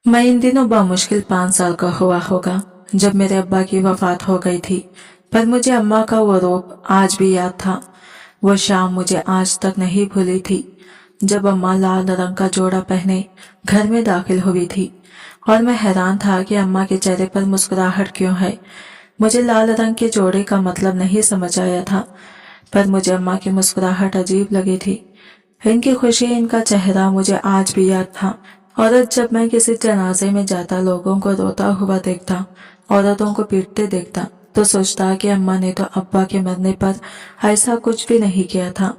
मैं इन दिनों बामुश्किल 5 साल का हुआ होगा जब मेरे अब्बा की वफात हो गई थी। पर मुझे अम्मा का वो रूप आज भी याद था। वो शाम मुझे आज तक नहीं भूली थी जब अम्मा लाल रंग का जोड़ा पहने घर में दाखिल हुई थी। और मैं हैरान था कि अम्मा के चेहरे पर मुस्कुराहट क्यों है। मुझे लाल रंग के जोड़े का मतलब नहीं समझ आया था, पर मुझे अम्मा की मुस्कुराहट अजीब लगी थी। इनकी खुशी, इनका चेहरा मुझे आज भी याद था। औरत जब मैं किसी जनाजे में जाता, लोगों को रोता हुआ देखता, औरतों को पीटते देखता, तो सोचता कि अम्मा ने तो अब्बा के मरने पर ऐसा कुछ भी नहीं किया था।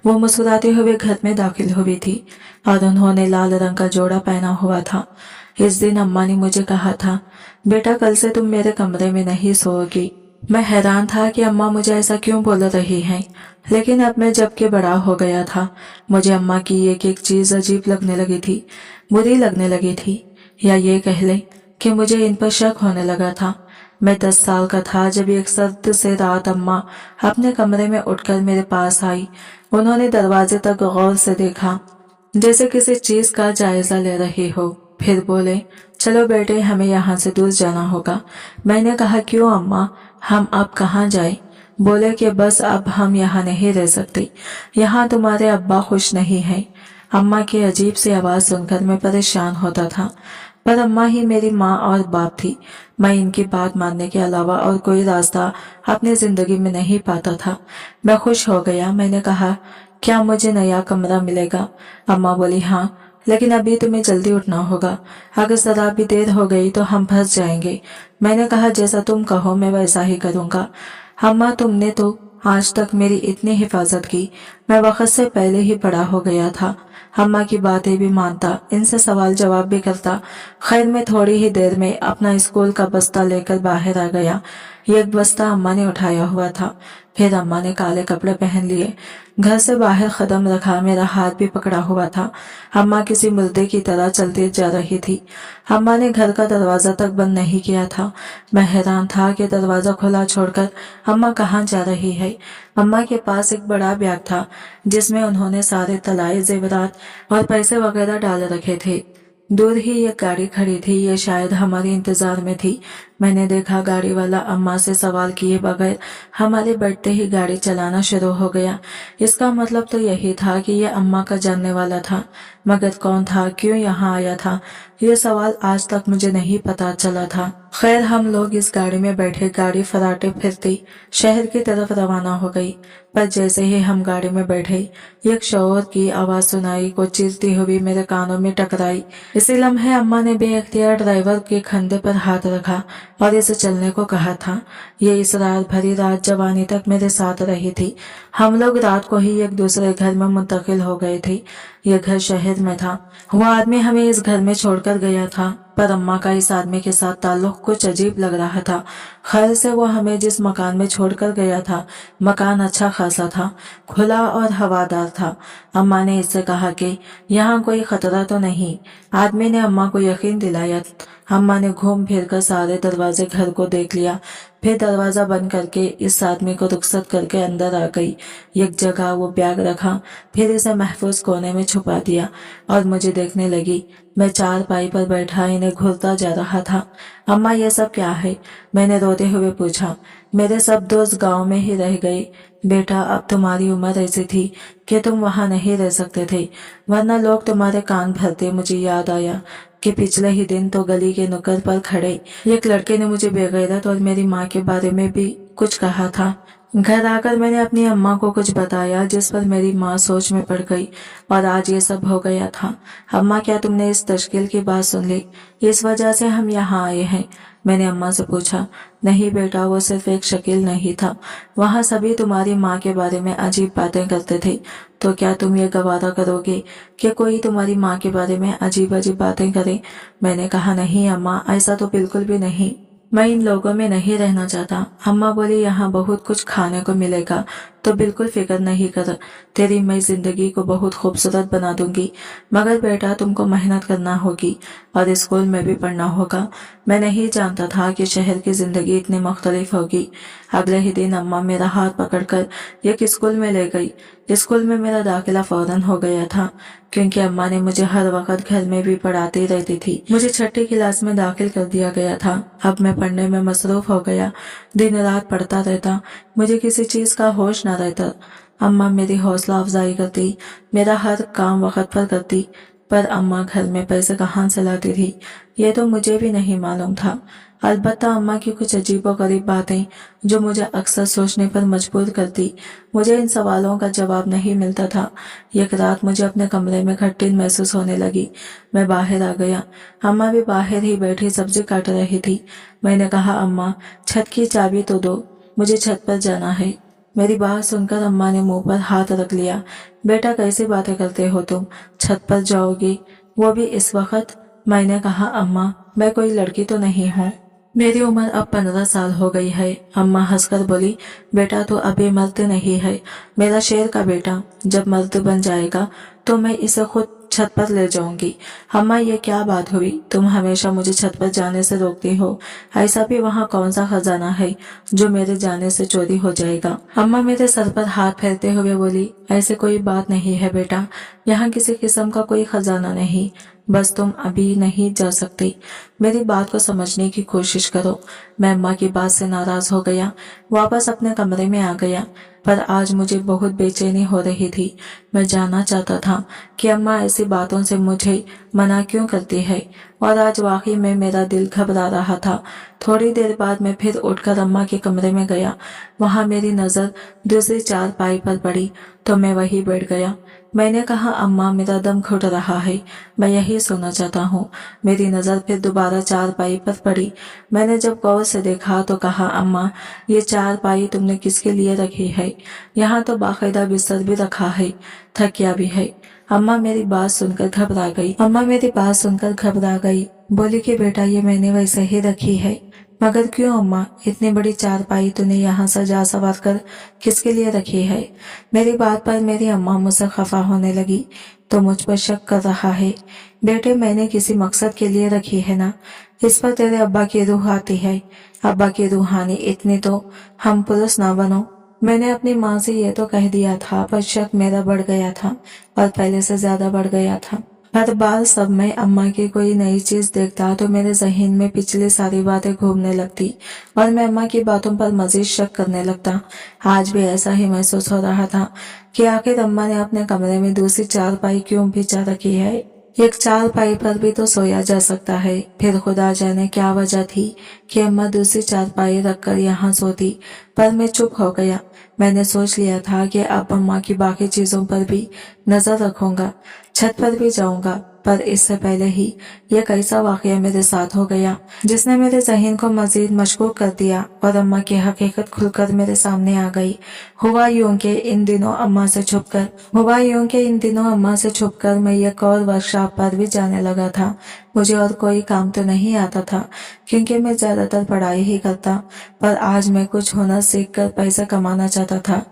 वो मुस्कुराते हुए घर में दाखिल हुई थी और उन्होंने लाल रंग का जोड़ा पहना हुआ था। इस दिन अम्मा ने मुझे कहा था, बेटा कल से तुम मेरे कमरे में नहीं सोओगी। मैं हैरान था कि अम्मा मुझे ऐसा क्यों बोल रही हैं। लेकिन अब मैं जब के बड़ा हो गया था, मुझे अम्मा की एक एक चीज अजीब लगने लगी थी, बुरी लगने लगी थी, या ये कह लें कि मुझे इन पर शक होने लगा था। मैं 10 साल का था जब एक सर्द से रात अम्मा अपने कमरे में उठकर मेरे पास आई। उन्होंने दरवाजे तक गौर से देखा, जैसे किसी चीज का जायजा ले रही हो। फिर बोले, चलो बेटे, हमें यहाँ से दूर जाना होगा। मैंने कहा, क्यों अम्मा, हम अब कहाँ जाए? बोले कि बस अब हम यहाँ नहीं रह सकते, यहाँ तुम्हारे अब्बा खुश नहीं है। अम्मा की अजीब सी आवाज सुनकर मैं परेशान होता था, पर अम्मा ही मेरी माँ और बाप थी। मैं इनकी बात मानने के अलावा और कोई रास्ता अपनी जिंदगी में नहीं पाता था। मैं खुश हो गया। मैंने कहा, क्या मुझे नया कमरा मिलेगा? अम्मा बोली, हाँ, लेकिन अभी तुम्हें जल्दी उठना होगा। अगर जरा भी देर हो गई तो हम फंस जाएंगे। मैंने कहा, जैसा तुम कहो मैं वैसा ही करूँगा। अम्मा, तुमने तो आज तक मेरी इतनी हिफाजत की, मैं वक्त से पहले ही बड़ा हो गया था। अम्मा की बातें भी मानता, इनसे सवाल जवाब भी करता। खैर, मैं थोड़ी ही देर में अपना स्कूल का बस्ता लेकर बाहर आ गया। एक बस्ता अम्मा ने उठाया हुआ था। फिर अम्मा ने काले कपड़े पहन लिए, घर से बाहर कदम रखा, मेरा हाथ भी पकड़ा हुआ था। अम्मा किसी मुर्दे की तरह चलती जा रही थी। अम्मा ने घर का दरवाजा तक बंद नहीं किया था। मैं हैरान था कि दरवाजा खुला छोड़कर अम्मा कहाँ जा रही है। अम्मा के पास एक बड़ा बैग था जिसमें उन्होंने सारे तलाए, जेवरात और पैसे वगैरह डाल रखे थे। दूर ही एक गाड़ी खड़ी थी, ये शायद हमारे इंतजार में थी। मैंने देखा गाड़ी वाला अम्मा से सवाल किए बगैर हमारे बैठते ही गाड़ी चलाना शुरू हो गया। इसका मतलब तो यही था कि ये अम्मा का जानने वाला था, मगर कौन था, क्यों यहाँ आया था, ये सवाल आज तक मुझे नहीं पता चला था। खैर, हम लोग इस गाड़ी में बैठे, गाड़ी फराटे फिरती शहर की तरफ रवाना हो गई। पर जैसे ही हम गाड़ी में बैठे, एक शोर की आवाज सुनाई, को चीरती हुई मेरे कानों में टकराई। इसी लम्हे अम्मा ने बेअख्तियार ड्राइवर के कंधे पर हाथ रखा और इसे चलने को कहा था। ये इस रात भरी रात जवानी तक मेरे साथ रही थी। हम लोग रात को ही एक दूसरे घर में मुंतकिल हो गए थे। यह घर शहर में था। वो आदमी हमें इस घर में छोड़कर गया था, पर अम्मा का इस आदमी के साथ ताल्लुक कुछ अजीब लग रहा था। खैर से वो हमें जिस मकान में छोड़कर गया था, मकान अच्छा खासा था, खुला और हवादार था। अम्मा ने इससे कहा कि यहाँ कोई खतरा तो नहीं। आदमी ने अम्मा को यकीन दिलाया। अम्मा ने घूम फिर कर सारे दरवाजे घर को देख लिया, फिर दरवाजा बंद करके इस आदमी को रुखसत करके अंदर आ गई। एक जगह वो बैग रखा, फिर इसे महफूज कोने में छुपा दिया और मुझे देखने लगी। मैं चारपाई पर बैठा इन्हें घूरता जा रहा था। अम्मा, ये सब क्या है? मैंने रोते हुए पूछा। मेरे सब दोस्त गांव में ही रह गए बेटा, अब तुम्हारी उम्र ऐसी थी कि तुम वहां नहीं रह सकते थे, वरना लोग तुम्हारे कान भरते। मुझे याद आया कि पिछले ही दिन तो गली के नुक्कड़ पर खड़े एक लड़के ने मुझे बेगैरत और मेरी माँ के बारे में भी कुछ कहा था। घर आकर मैंने अपनी अम्मा को कुछ बताया, जिस पर मेरी माँ सोच में पड़ गई और आज ये सब हो गया था। अम्मा, क्या तुमने इस तश्कील की बात सुन ली? इस वजह से हम यहाँ आए हैं? मैंने अम्मा से पूछा। नहीं बेटा, वो सिर्फ एक शकील नहीं था, वहाँ सभी तुम्हारी माँ के बारे में अजीब बातें करते थे। तो क्या तुम ये गवारा करोगे कि कोई तुम्हारी माँ के बारे में अजीब अजीब बातें करे? मैंने कहा, नहीं अम्मा, ऐसा तो बिल्कुल भी नहीं। मैं इन लोगों में नहीं रहना चाहता। अम्मा बोली, यहाँ बहुत कुछ खाने को मिलेगा, तो बिल्कुल फिक्र नहीं कर, तेरी मैं जिंदगी को बहुत खूबसूरत बना दूंगी। मगर बेटा, तुमको मेहनत करना होगी और स्कूल में भी पढ़ना होगा। मैं नहीं जानता था कि शहर की जिंदगी इतनी मुख्तलिफ होगी। अगले ही दिन अम्मा मेरा हाथ पकड़कर एक स्कूल में ले गई। स्कूल में मेरा दाखिला फौरन हो गया था, क्योंकि अम्मा ने मुझे हर वक्त घर में भी पढ़ाती रहती थी। मुझे छठी क्लास में दाखिल कर दिया गया था। अब मैं पढ़ने में मसरूफ हो गया, दिन रात पढ़ता रहता, मुझे किसी चीज का होश न रहता। अम्मा मेरी हौसला अफजाई करती, मेरा हर काम वक्त पर करती, पर अम्मा घर में पैसे कहाँ से लाती थी ये तो मुझे भी नहीं मालूम था। अलबत्ता अम्मा की कुछ अजीबोगरीब बातें जो मुझे अक्सर सोचने पर मजबूर करती। मुझे इन सवालों का जवाब नहीं मिलता था। एक रात मुझे अपने कमरे में घटिन महसूस होने लगी। मैं बाहर आ गया। अम्मा भी बाहर ही बैठी सब्जी काट रही थी। मैंने कहा, अम्मा छत की चाबी तो दो, मुझे छत पर जाना है। मेरी बात सुनकर अम्मा ने मुंह पर हाथ रख लिया। बेटा कैसी बातें करते हो तुम, छत पर जाओगी, वो भी इस वक्त? मैंने कहा, अम्मा मैं कोई लड़की तो नहीं हूँ, मेरी उम्र अब 15 साल हो गई है। अम्मा हंसकर बोली, बेटा तो अभी मर्द नहीं है, मेरा शेर का बेटा, जब मर्द बन जाएगा तो मैं इसे खुद छत पर ले जाऊंगी। अम्मा ये क्या बात हुई, तुम हमेशा मुझे छत पर जाने से रोकती हो। ऐसा भी वहाँ कौन सा खजाना है जो मेरे जाने से चोरी हो जाएगा? अम्मा मेरे सर पर हाथ फेरते हुए बोली, ऐसे कोई बात नहीं है बेटा, यहाँ किसी किस्म का कोई खजाना नहीं, बस तुम अभी नहीं जा सकती। मेरी बात को समझने की कोशिश करो। मैं अम्मा की बात से नाराज हो गया, वापस अपने कमरे में आ गया, पर आज मुझे बहुत बेचैनी हो रही थी। मैं जानना चाहता था कि अम्मा ऐसी बातों से मुझे मना क्यों करती है, और आज वाकई में मेरा दिल घबरा रहा था। थोड़ी देर बाद मैं फिर उठकर अम्मा के कमरे में गया। वहां मेरी नजर दूसरी चारपाई पर पड़ी तो मैं वहीं बैठ गया। मैंने कहा, अम्मा मेरा दम घुट रहा है, मैं यही सोना चाहता हूँ। मेरी नजर फिर दोबारा चारपाई पर पड़ी। मैंने जब गौर से देखा तो कहा, अम्मा ये चारपाई तुमने किसके लिए रखी है? यहाँ तो बाकायदा बिस्तर भी रखा है, तकिया भी है। अम्मा मेरी बात सुनकर घबरा गई। बोली कि बेटा ये मैंने वैसे ही रखी है। मगर क्यों अम्मा, इतनी बड़ी चारपाई तूने यहाँ सजा सवार कर किसके लिए रखी है? मेरी बात पर मेरी अम्मा मुझसे खफा होने लगी। तो मुझ पर शक कर रहा है? बेटे मैंने किसी मकसद के लिए रखी है ना, इस पर तेरे अब्बा की रूह आती है। अब्बा की रूहानी इतनी तो हम पुरुष ना बनो। मैंने अपनी माँ से ये तो कह दिया था, पर शक मेरा बढ़ गया था, और पहले से ज्यादा बढ़ गया था। हर बार सब मैं अम्मा की कोई नई चीज देखता तो मेरे जहन में पिछली सारी बातें घूमने लगती, और मैं अम्मा की बातों पर मजीद शक करने लगता। आज भी ऐसा ही महसूस हो रहा था कि आखिर अम्मा ने अपने कमरे में दूसरी चारपाई क्यों बिछा रखी है। एक चारपाई पर भी तो सोया जा सकता है। फिर खुदा जाने क्या वजह थी कि अम्मा दूसरी चारपाई रखकर यहाँ सोती, पर मैं चुप हो गया। मैंने सोच लिया था कि अब अम्मा की बाकी चीजों पर भी नजर रखूंगा, छत पर भी जाऊंगा, पर इससे पहले ही एक ऐसा वाकया मेरे साथ हो गया जिसने मेरे जहन को मजीद मशगूल कर दिया, और अम्मा की हकीकत खुलकर मेरे सामने आ गई। हुआ यूं कि इन दिनों अम्मा से छुपकर मैं एक और वर्कशॉप पर भी जाने लगा था। मुझे और कोई काम तो नहीं आता था, क्योंकि मैं ज्यादातर पढ़ाई ही करता, पर आज मैं कुछ हुनर सीख कर पैसा कमाना चाहता था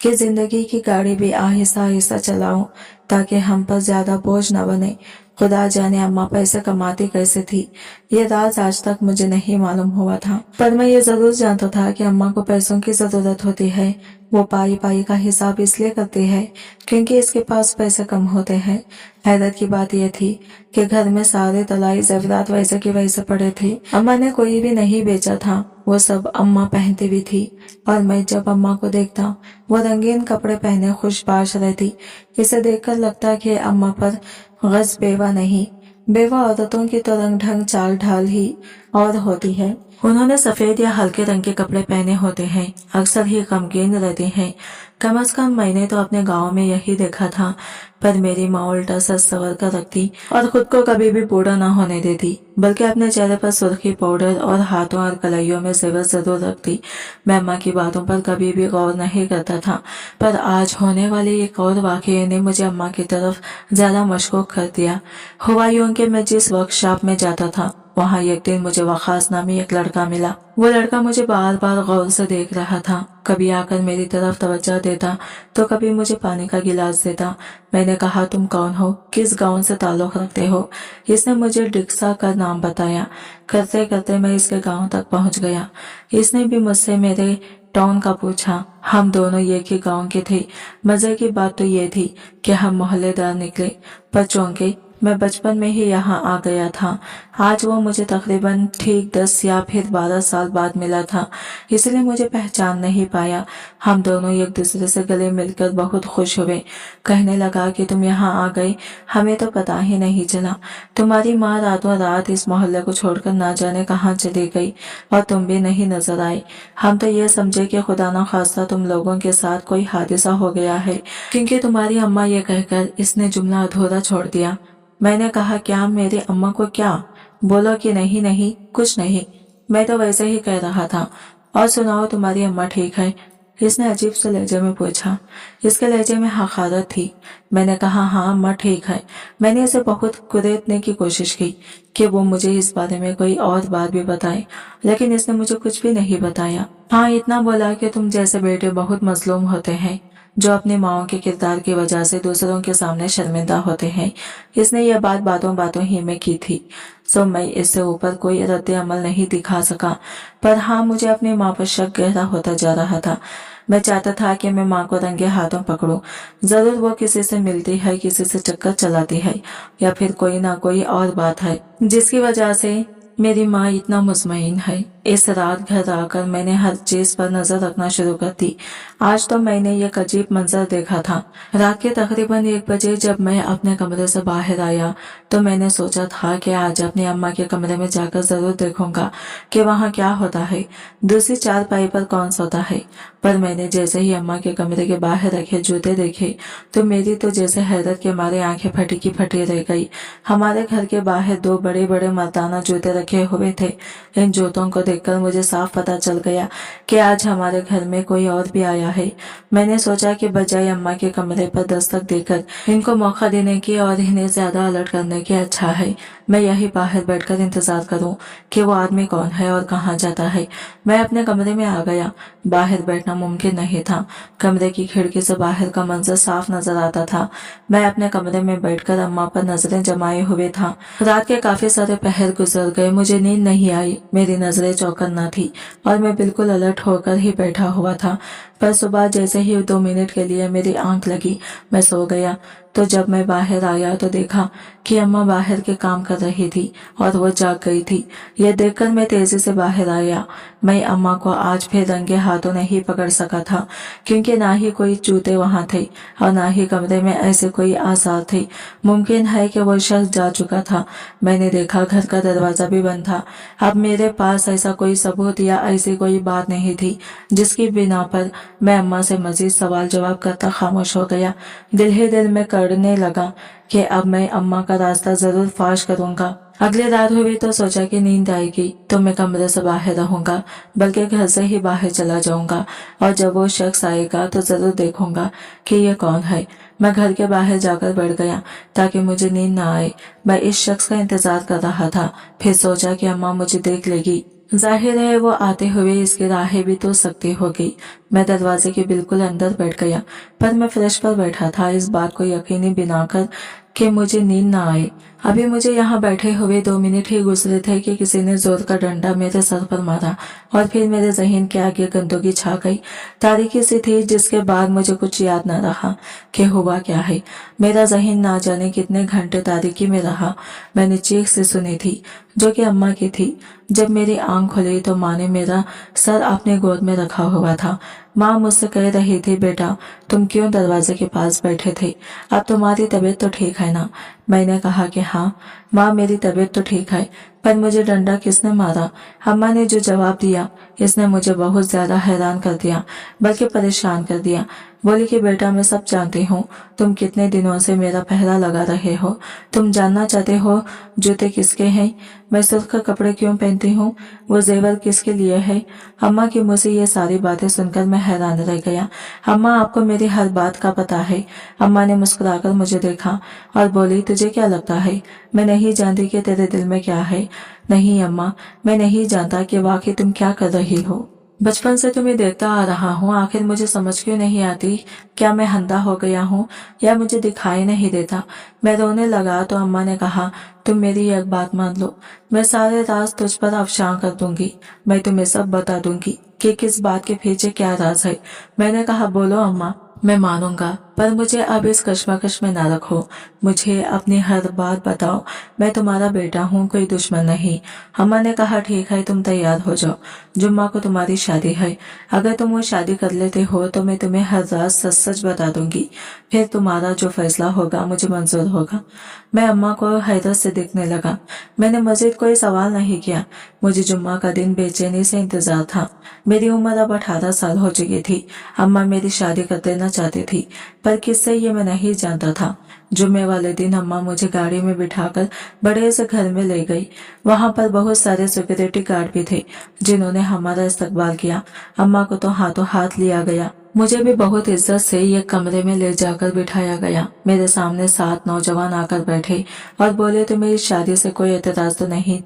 कि जिंदगी की गाड़ी भी आहिस्ता आहिस्ता चलाऊं, ताकि हम पर ज्यादा बोझ न बने। खुदा जाने अम्मा पैसे कमाती कैसे थी, ये राज आज तक मुझे नहीं मालूम हुआ था, पर मैं ये जरूर जानता था कि अम्मा को पैसों की जरूरत होती है। वो पाई पाई का हिसाब इसलिए करती है क्योंकि इसके पास पैसे कम होते हैं। हैरत की बात यह थी कि घर में सारे तलाई जेवरात वैसे के वैसे पड़े थे। अम्मा ने कोई भी नहीं बेचा था, वो सब अम्मा पहनती भी थी, और मैं जब अम्मा को देखता वो रंगीन कपड़े पहने खुशबाश रहती। इसे देखकर लगता कि अम्मा पर गज बेवा नहीं, बेवा औरतों की तो रंग ढंग चाल ढाल ही और होती है। उन्होंने सफेद या हल्के रंग के कपड़े पहने होते हैं, अक्सर ही गमगीन रहते हैं। कम से कम मैंने तो अपने गांव में यही देखा था, पर मेरी माँ उल्टा सच सवर कर रखती और खुद को कभी भी बूढ़ा ना होने देती, बल्कि अपने चेहरे पर सुर्खी पाउडर और हाथों और कलाइयों में जेवर जरूर रखती। मैं अम्मा की बातों पर कभी भी गौर नहीं करता था, पर आज होने वाले एक और वाकये ने मुझे अम्मा की तरफ ज्यादा मशकूक कर दिया। हुआ यूं कि मैं जिस वर्कशॉप में जाता था वहाँ एक दिन मुझे वखास नामी एक लड़का मिला। वो लड़का मुझे बार बार गौर से देख रहा था, कभी आकर मेरी तरफ तवज्जो देता तो कभी मुझे पानी का गिलास देता। मैंने कहा, तुम कौन हो, किस गांव से ताल्लुक रखते हो? इसने मुझे डिक्सा का नाम बताया। करते करते मैं इसके गांव तक पहुंच गया। इसने भी मुझसे मेरे टाउन का पूछा। हम दोनों एक ही गांव के थे। मजे की बात तो ये थी कि हम मोहल्लेदार निकले, पर चूंकि मैं बचपन में ही यहाँ आ गया था, आज वो मुझे तकरीबन ठीक 10 या फिर 12 साल बाद मिला था, इसलिए मुझे पहचान नहीं पाया। हम दोनों एक दूसरे से गले मिलकर बहुत खुश हुए। कहने लगा कि तुम यहाँ आ गए, हमें तो पता ही नहीं चला। तुम्हारी माँ रातों रात इस मोहल्ले को छोड़कर ना जाने कहाँ चली गई और तुम भी नहीं नजर आए। हम तो ये समझे कि खुदा न खास्ता तुम लोगों के साथ कोई हादसा हो गया है, क्योंकि तुम्हारी अम्मा ये कहकर इसने जुमला अधूरा छोड़ दिया। मैंने कहा, क्या मेरी अम्मा को क्या? बोलो कि नहीं नहीं, कुछ नहीं, मैं तो वैसे ही कह रहा था। और सुनाओ, तुम्हारी अम्मा ठीक है? इसने अजीब से लहजे में पूछा। इसके लहजे में हकारत थी। मैंने कहा, हाँ अम्मा ठीक है। मैंने इसे बहुत कुरेदने की कोशिश की कि वो मुझे इस बारे में कोई और बात भी बताए, लेकिन इसने मुझे कुछ भी नहीं बताया। हाँ, इतना बोला कि तुम जैसे बेटे बहुत मजलूम होते हैं, जो अपनी माओ के किरदार की वजह से दूसरों के सामने शर्मिंदा होते हैं। इसने यह बात बातों बातों ही में की थी, सो मैं इससे ऊपर कोई रद्द अमल नहीं दिखा सका। पर हाँ, मुझे अपनी माँ पर शक गहरा होता जा रहा था। मैं चाहता था कि मैं माँ को रंगे हाथों पकड़ूं। जरूर वो किसी से मिलती है, किसी से चक्कर चलाती है, या फिर कोई ना कोई और बात है जिसकी वजह से मेरी माँ इतना मुतमईन है। इस रात घर आकर मैंने हर चीज पर नजर रखना शुरू कर दी। आज तो मैंने एक अजीब मंजर देखा था। रात के तकरीबन 1 बजे जब मैं अपने कमरे से बाहर आया तो मैंने सोचा था कि आज अपनी अम्मा के कमरे में जाकर जरूर देखूंगा कि वहाँ क्या होता है, दूसरी चारपाई पर कौन सोता है। पर मैंने जैसे ही अम्मा के कमरे के बाहर रखे जूते देखे तो मेरी तो जैसे हैरत के मारे आंखें फटी की फटी रह गई। हमारे घर के बाहर 2 बड़े बड़े मर्दाना जूते रखे हुए थे। इन जूतों को देखकर मुझे साफ पता चल गया कि आज हमारे घर में कोई और भी आया है। मैंने सोचा कि बजाय अम्मा के कमरे पर दस्तक देकर इनको मौका देने की और इन्हें ज्यादा अलर्ट करने की, अच्छा है मैं यही बाहर बैठकर इंतजार करूं कि वो आदमी कौन है और कहाँ जाता है। मैं अपने कमरे में आ गया। बाहर बैठना मुमकिन नहीं था। कमरे की खिड़की से बाहर का मंजर साफ नजर आता था। मैं अपने कमरे में बैठकर अम्मा पर नजरें जमाए हुए था। रात के काफी सारे पहर गुजर गए, मुझे नींद नहीं आई। मेरी नजरें चौकन्ना थी और मैं बिल्कुल अलर्ट होकर ही बैठा हुआ था। पर सुबह जैसे ही 2 मिनट के लिए मेरी आंख लगी, मैं सो गया। तो जब मैं बाहर आया तो देखा कि अम्मा बाहर के काम कर रही थी और वो जाग गई थी। यह देखकर मैं तेजी से बाहर आया। मैं अम्मा को आज फिर रंगे हाथों नहीं पकड़ सका था, क्योंकि ना ही कोई जूते वहां थे और ना ही कमरे में ऐसे कोई आसार थे। मुमकिन है कि वो शख्स जा चुका था। मैंने देखा घर का दरवाजा भी बंद था। अब मेरे पास ऐसा कोई सबूत या ऐसी कोई बात नहीं थी जिसकी बिना पर मैं अम्मा से मजीद सवाल जवाब करता खामोश हो गया। दिल ही दिल में करने लगा कि अब मैं अम्मा का रास्ता जरूर फाश करूंगा। अगली रात हुई तो सोचा कि नींद आएगी तो मैं कमरे से बाहर रहूंगा, बल्कि घर से ही बाहर चला जाऊंगा, और जब वो शख्स आएगा तो जरूर देखूंगा कि ये कौन है। मैं घर के बाहर जाकर बैठ गया ताकि मुझे नींद ना आए। मैं इस शख्स का इंतजार कर रहा था। फिर सोचा कि अम्मा मुझे देख लेगी। जाहिर है वो आते हुए इसकी राहें भी तो सकती होगी। मैं दरवाजे के बिल्कुल अंदर बैठ गया, पर मैं फर्श पर बैठा था, इस बात को यकीनी बनाकर कि मुझे नींद ना आए। अभी मुझे यहाँ बैठे हुए 2 मिनट ही गुजरे थे कि किसी ने जोर का डंडा मेरे सर पर मारा और फिर मेरे जहन के आगे गंदगी छा गई। तारीकी सी थी जिसके बाद मुझे कुछ याद न रहा कि हुआ क्या है। मेरा जहन ना जाने कितने घंटे तारीकी में रहा। मैंने चीख से सुनी थी जो कि अम्मा की थी। जब मेरी आंख खुली तो माँ ने मेरा सर अपने गोद में रखा हुआ था। माँ मुझसे कह रही थी, बेटा तुम क्यों दरवाजे के पास बैठे थे, अब तुम्हारी तबीयत तो ठीक है ना? मैंने कहा कि हाँ माँ, मेरी तबीयत तो ठीक है, पर मुझे डंडा किसने मारा? अम्मा ने जो जवाब दिया इसने मुझे बहुत ज्यादा हैरान कर दिया, बल्कि परेशान कर दिया। बोली कि बेटा मैं सब जानती हूँ, तुम कितने दिनों से मेरा पहरा लगा रहे हो। तुम जानना चाहते हो जूते किसके हैं, मैं सुर्ख कपड़े क्यों पहनती हूँ, वो जेवर किसके लिए है? अम्मा की मुझे ये सारी बातें सुनकर मैं हैरान रह गया। अम्मा आपको मेरी हर बात का पता है? अम्मा ने मुस्कुराकर मुझे देखा और बोली, तुझे क्या लगता है मैं नहीं जानती कि तेरे दिल में क्या है? नहीं अम्मा, मैं नहीं जानता कि वाकई तुम क्या कर रही हो। बचपन से तुम्हें देखता आ रहा हूँ, आखिर मुझे समझ क्यों नहीं आती? क्या मैं अंधा हो गया हूँ या मुझे दिखाई नहीं देता? मैं रोने लगा तो अम्मा ने कहा, तुम मेरी एक बात मान लो, मैं सारे राज तुझ पर अफशां कर दूंगी। मैं तुम्हें सब बता दूंगी कि किस बात के पीछे क्या राज है। मैंने कहा, बोलो अम्मा, मैं मानूंगा, पर मुझे अब इस कश्मकश में ना रखो। मुझे अपनी हर बात बताओ, मैं तुम्हारा बेटा हूँ, कोई दुश्मन नहीं। अम्मा ने कहा, ठीक है, तुम तैयार हो जाओ, जुम्मा को तुम्हारी शादी है। अगर तुम वो शादी कर लेते हो तो मैं तुम्हें हर रात सच सच बता दूंगी, फिर तुम्हारा जो फैसला होगा मुझे मंजूर होगा। मैं अम्मा को हैरत से देखने लगा। मैंने मजीद कोई सवाल नहीं किया। मुझे जुम्मा का दिन बेचैनी से इंतजार था। मेरी उम्र अब 18 साल हो चुकी थी। अम्मा मेरी शादी कर देना चाहती थी, पर किससे ये मैं नहीं जानता था। जुम्मे वाले दिन अम्मा मुझे गाड़ी में बिठाकर बड़े से घर में ले गई। वहां पर बहुत सारे सिक्योरिटी गार्ड भी थे जिन्होंने हमारा इस्तकबाल किया। अम्मा को तो हाथों हाथ लिया गया। मुझे भी बहुत इज्जत से एक कमरे में ले जाकर बिठाया गया। मेरे सामने 7 नौजवान आकर बैठे और बोले, तो मेरी शादी से कोई एतराज तो नहीं?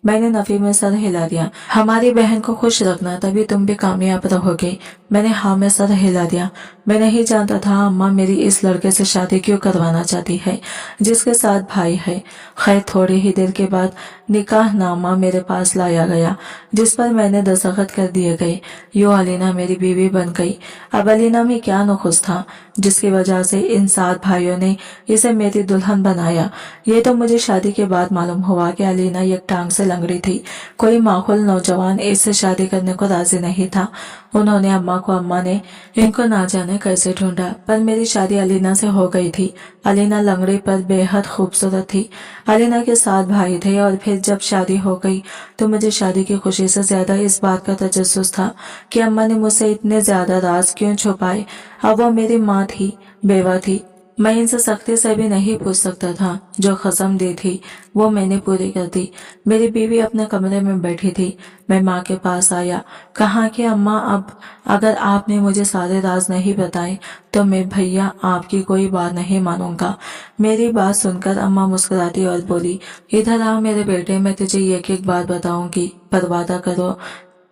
मैंने नफी में सर हिला दिया। हमारी बहन को खुश रखना, तभी तुम भी कामयाब रहोगे। मैंने हाँ में सर हिला दिया। मैं नहीं जानता था अम्मा मेरी इस लड़के से शादी क्यों करवाना चाहती है जिसके साथ भाई है। खैर, थोड़ी ही देर के बाद निकाहनामा मेरे पास लाया गया, जिस पर मैंने दस्तखत कर दिए गए। यूं अलीना मेरी बीवी बन गई। अब अलीना में क्या नुक्स था जिसकी वजह से इन 7 भाइयों ने इसे मेरी दुल्हन बनाया? ये तो मुझे शादी के बाद मालूम हुआ कि अलीना एक टांग से लंगड़ी थी। कोई माकूल नौजवान इससे शादी करने को राजी नहीं था। उन्होंने अम्मा ने इनको ना जाने कैसे ढूंढा, पर मेरी शादी अलीना से हो गई थी। अलीना लंगड़ी पर बेहद खूबसूरत थी। अलीना के 7 भाई थे और फिर जब शादी हो गई तो मुझे शादी की खुशी से ज्यादा इस बात का तजस्सुस था कि अम्मा ने मुझसे इतने ज्यादा राज क्यों छुपाए। अब वो मेरी माँ थी, बेवा थी। मैं इनसे सख्ती से भी नहीं पूछ सकता था। जो कसम दी थी वो मैंने पूरी कर दी। मेरी बीवी अपने कमरे में बैठी थी। मैं माँ के पास आया, कहा कि अम्मा, अब अगर आपने मुझे सारे राज नहीं बताए तो मैं भैया आपकी कोई बात नहीं मानूंगा। मेरी बात सुनकर अम्मा मुस्कुराती और बोली, इधर आ मेरे बेटे, मैं तुझे एक एक बात बताऊंगी, पर वादा करो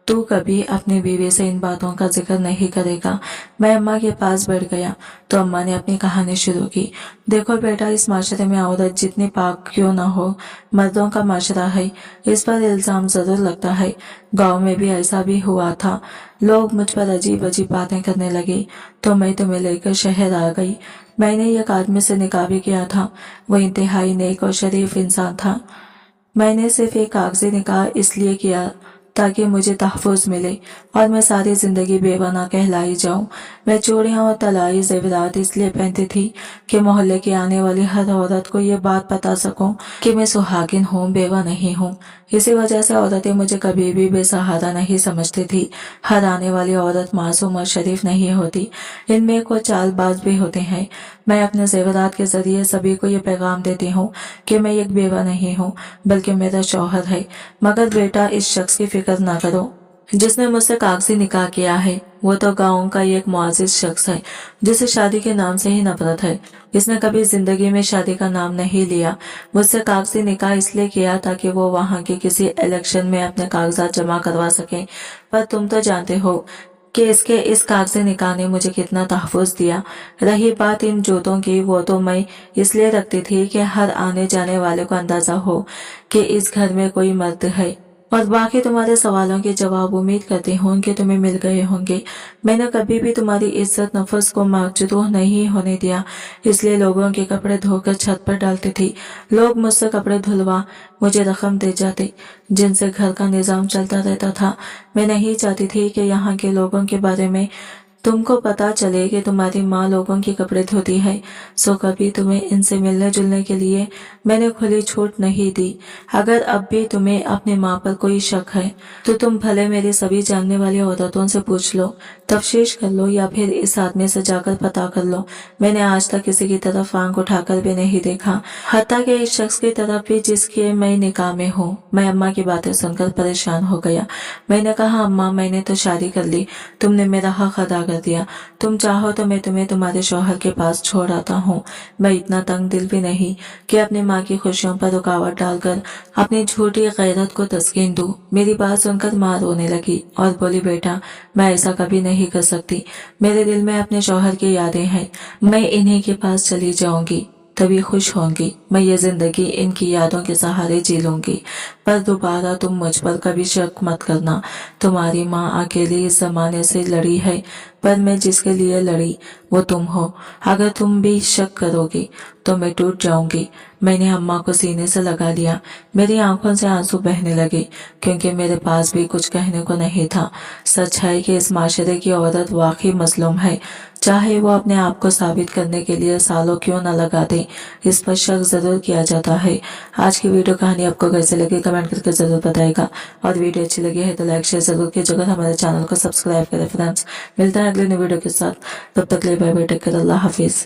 तू कभी अपनी बीवी से इन बातों का जिक्र नहीं करेगा। मैं अम्मा के पास बैठ गया तो अम्मा ने अपनी कहानी शुरू की। देखो बेटा, इस माशरे में औरत जितनी पाक क्यों ना हो, मर्दों का माशरा है, इस पर इल्जाम जरूर लगता है। गांव में भी ऐसा भी हुआ था। लोग मुझ पर अजीब अजीब बातें करने लगे तो मैं तुम्हें लेकर शहर आ गई। मैंने एक आदमी से निकाह भी किया था। वो इंतहाई नेक और शरीफ इंसान था। मैंने सिर्फ एक कागजी निकाह इसलिए किया ताकि मुझे तहफ़्फ़ुज़ मिले और मैं सारी जिंदगी बेवा ना कहलाई जाऊं। मैं चूड़ियां और तलाई ज़ेवरात इसलिए पहनती थी कि मोहल्ले की आने वाली हर औरत को ये बात बता सकूं कि मैं सुहागिन हूं, बेवा नहीं हूं। इसी वजह से औरतें मुझे कभी भी बेसहारा नहीं समझती थी। हर आने वाली औरत मासूम और शरीफ नहीं होती, इनमें कुछ चालबाज भी होते हैं। मैं अपने ज़ेवरात के जरिए सभी को ये पैगाम देती हूँ कि मैं एक बेवा नहीं हूँ, बल्कि मेरा शौहर है। मगर बेटा, इस शख्स की फिक्र ना करो जिसने मुझसे कागजी निकाह किया है। वो तो गांव का एक मुआजिज शख्स है जिसे शादी के नाम से ही नफरत है। इसने कभी जिंदगी में शादी का नाम नहीं लिया। मुझसे कागजी निकाह इसलिए किया ताकि वो वहां के किसी इलेक्शन में अपने कागजात जमा करवा सके। पर तुम तो जानते हो कि इसके इस कागजी निकाह ने मुझे कितना तहफ़्फ़ुज़ दिया। रही बात इन जूतों की, वो तो मैं इसलिए रखती थी कि हर आने जाने वाले को अंदाजा हो कि इस घर में कोई मर्द है। और बाकी तुम्हारे सवालों के जवाब उम्मीद करती हूँ कि तुम्हें मिल गए होंगे। मैंने कभी भी तुम्हारी इज्जत नफ्स को मजरूह नहीं होने दिया, इसलिए लोगों के कपड़े धोकर छत पर डालती थी। लोग मुझसे कपड़े धुलवा मुझे रकम दे जाते, जिनसे घर का निजाम चलता रहता था। मैं नहीं चाहती थी कि यहाँ के लोगों के बारे में तुमको पता चले कि तुम्हारी माँ लोगों के कपड़े धोती है। सो कभी तुम्हें इनसे मिलने जुलने के लिए मैंने खुली छूट नहीं दी। अगर अब भी तुम्हें अपनी माँ पर कोई शक है तो तुम भले मेरी सभी जानने वाली औरतों से पूछ लो, तफ्तीश कर लो, या फिर इस आदमी से जाकर पता कर लो। मैंने आज तक किसी की तरफ आंख उठाकर भी नहीं देखा, हत्ता कि इस शख्स की तरफ भी जिसके मैं निकाह में हूँ। मैं अम्मा की बातें सुनकर परेशान हो गया। मैंने कहा, अम्मा, मैंने तो शादी कर ली, तुमने मेरा हक अदा कर कर दिया। तुम चाहो तो मैं तुम्हें तुम्हारे शौहर के पास छोड़ आता हूँ। मैं इतना तंग दिल भी नहीं कि अपनी माँ की खुशियों पर रुकावट डालकर अपनी झूठी गैरत को तस्कीन दूं। मेरी बात सुनकर माँ रोने लगी और बोली, बेटा मैं ऐसा कभी नहीं कर सकती। मेरे दिल में अपने शौहर की यादें हैं, मैं इन्हीं के पास चली जाऊंगी, तभी खुश होंगी। मैं ये जिंदगी इनकी यादों के सहारे जी लूंगी। पर दोबारा तुम मुझ पर कभी शक मत करना। तुम्हारी माँ अकेली इस जमाने से लड़ी है, पर मैं जिसके लिए लड़ी वो तुम हो। अगर तुम भी शक करोगी तो मैं टूट जाऊंगी। मैंने अम्मा को सीने से लगा लिया। मेरी आंखों से आंसू बहने लगे, क्योंकि मेरे पास भी कुछ कहने को नहीं था। सच है कि इस माशरे की औरत वाकई मजलूम है, चाहे वो अपने आप को साबित करने के लिए सालों क्यों न लगा दे, इस पर शक जरूर किया जाता है। आज की वीडियो कहानी आपको कैसे लगी कमेंट करके जरूर बताएगा, और वीडियो अच्छी लगी है तो लाइक शेयर जरूर कीजिएगा, हमारे चैनल को सब्सक्राइब करें फ्रेंड्स। मिलता है अगले नई वीडियो के साथ, तब तक के लिए बाय बाय, टेक केयर, अल्लाह हाफिज।